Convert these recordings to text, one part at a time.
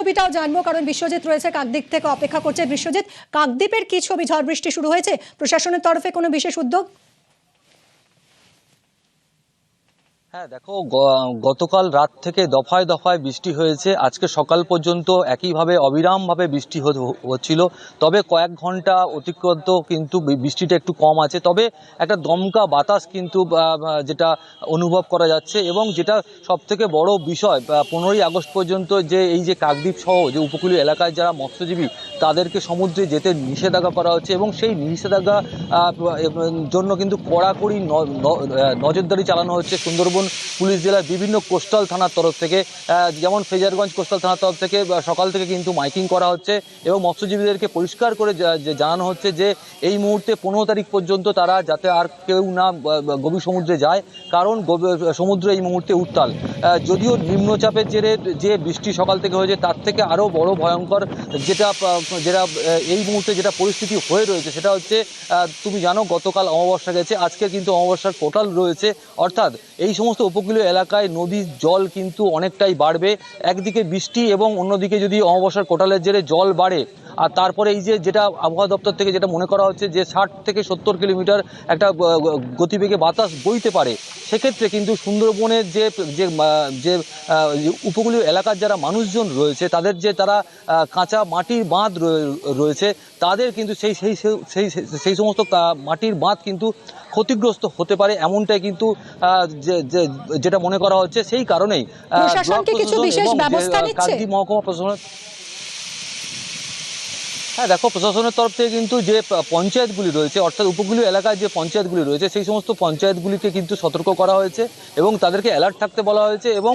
ছবিটাও জানবো, কারণ বিশ্বজিৎ রয়েছে কাকদ্বীপ থেকে, অপেক্ষা করছে। বিশ্বজিৎ, কাকদ্বীপের কি ছবি? ঝড় বৃষ্টি শুরু হয়েছে, প্রশাসনের তরফে কোনো বিশেষ উদ্যোগ? হ্যাঁ দেখো, গতকাল রাত থেকে দফায় দফায় বৃষ্টি হয়েছে। আজকে সকাল পর্যন্ত একইভাবে অবিরামভাবে বৃষ্টি হচ্ছিল। তবে কয়েক ঘন্টা অতিক্রান্ত কিন্তু বৃষ্টিটা একটু কম আছে। তবে একটা দমকা বাতাস কিন্তু যেটা অনুভব করা যাচ্ছে, এবং যেটা সবথেকে বড় বিষয়, 15ই আগস্ট পর্যন্ত যে এই যে কাকদ্বীপ সহ যে উপকূলীয় এলাকায় যারা মৎস্যজীবী তাদেরকে সমুদ্রে যেতে নিষেধাজ্ঞা করা হচ্ছে, এবং সেই নিষেধাজ্ঞা জন্য কিন্তু কড়াকড়ি নজরদারি চালানো হচ্ছে সুন্দরবন পুলিশ জেলার বিভিন্ন কোস্টাল থানার তরফ থেকে। যেমন ফ্রেজারগঞ্জ কোস্টাল থানার তরফ থেকে সকাল থেকে কিন্তু মাইকিং করা হচ্ছে, এবং মৎস্যজীবীদেরকে পরিষ্কার করে জানানো হচ্ছে যে এই মুহূর্তে 15 তারিখ পর্যন্ত তারা যাতে আর কেউ না গভীর সমুদ্রে যায়, কারণ সমুদ্র এই মুহূর্তে উত্তাল। যদিও নিম্নচাপের জেরে যে বৃষ্টি সকাল থেকে হয়েছে তার থেকে আরও বড় ভয়ঙ্কর যেটা এই মুহূর্তে যেটা পরিস্থিতি হয়ে রয়েছে সেটা হচ্ছে, তুমি জানো গতকাল অমাবস্যা গেছে, আজকে কিন্তু অমাবস্যার কোটাল রয়েছে। অর্থাৎ এই সমস্ত উপকূলীয় এলাকায় নদীর জল কিন্তু অনেকটাই বাড়বে। একদিকে বৃষ্টি এবং অন্যদিকে যদি অমাবস্যার কোটালের জেরে জল বাড়ে, আর তারপরে এই যে যেটা আবহাওয়া দপ্তর থেকে যেটা মনে করা হচ্ছে যে 60 থেকে 70 কিলোমিটার একটা গতিবেগে বাতাস বইতে পারে, সেক্ষেত্রে কিন্তু সুন্দরবনের যে উপকূলীয় এলাকার যারা মানুষজন রয়েছে তাদের যে তারা কাঁচা মাটির বাঁধ রয়েছে, তাদের কিন্তু সেই সমস্ত মাটির বাঁধ কিন্তু ক্ষতিগ্রস্ত হতে পারে, এমনটাই কিন্তু যেটা মনে করা হচ্ছে। সেই কারণেই প্রশাসন কি কিছু বিশেষ ব্যবস্থা নিচ্ছে? কাকদ্বীপ মহকুমা প্রশাসনের, হ্যাঁ দেখো, প্রশাসনের তরফ থেকে কিন্তু যে পঞ্চায়েতগুলি রয়েছে, অর্থাৎ উপকূলীয় এলাকায় যে পঞ্চায়েতগুলি রয়েছে সেই সমস্ত পঞ্চায়েতগুলিকে কিন্তু সতর্ক করা হয়েছে, এবং তাদেরকে অ্যালার্ট থাকতে বলা হয়েছে, এবং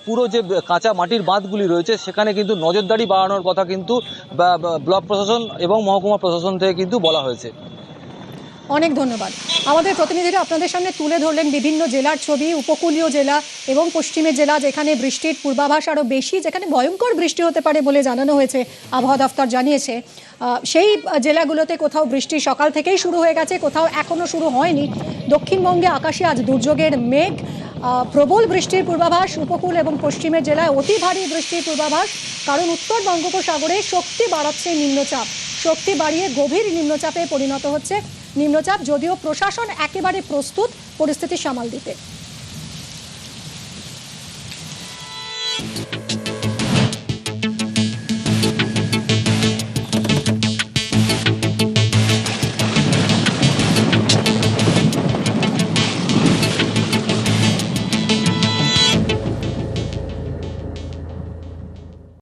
পুরো যে কাঁচা মাটির বাঁধগুলি রয়েছে সেখানে কিন্তু নজরদারি বাড়ানোর কথা কিন্তু ব্লক প্রশাসন এবং মহকুমা প্রশাসন থেকে কিন্তু বলা হয়েছে। অনেক ধন্যবাদ। আমাদের প্রতিনিধিরা আপনাদের সামনে তুলে ধরলেন বিভিন্ন জেলার ছবি, উপকূলীয় জেলা এবং পশ্চিমের জেলা যেখানে বৃষ্টির পূর্বাভাস আরও বেশি, যেখানে ভয়ঙ্কর বৃষ্টি হতে পারে বলে জানানো হয়েছে, আবহাওয়া দফতর জানিয়েছে। সেই জেলাগুলোতে কোথাও বৃষ্টি সকাল থেকেই শুরু হয়ে গেছে, কোথাও এখনও শুরু হয়নি। দক্ষিণবঙ্গে আকাশে আজ দুর্যোগের মেঘ, প্রবল বৃষ্টির পূর্বাভাস উপকূল এবং পশ্চিমের জেলায় অতি ভারী বৃষ্টির পূর্বাভাস, কারণ উত্তর বঙ্গোপসাগরে শক্তি বাড়াচ্ছে নিম্নচাপ, শক্তি বাড়িয়ে গভীর নিম্নচাপে পরিণত হচ্ছে নিম্নচাপ, যদিও প্রশাসন একেবারে প্রস্তুত পরিস্থিতি সামাল দিতে।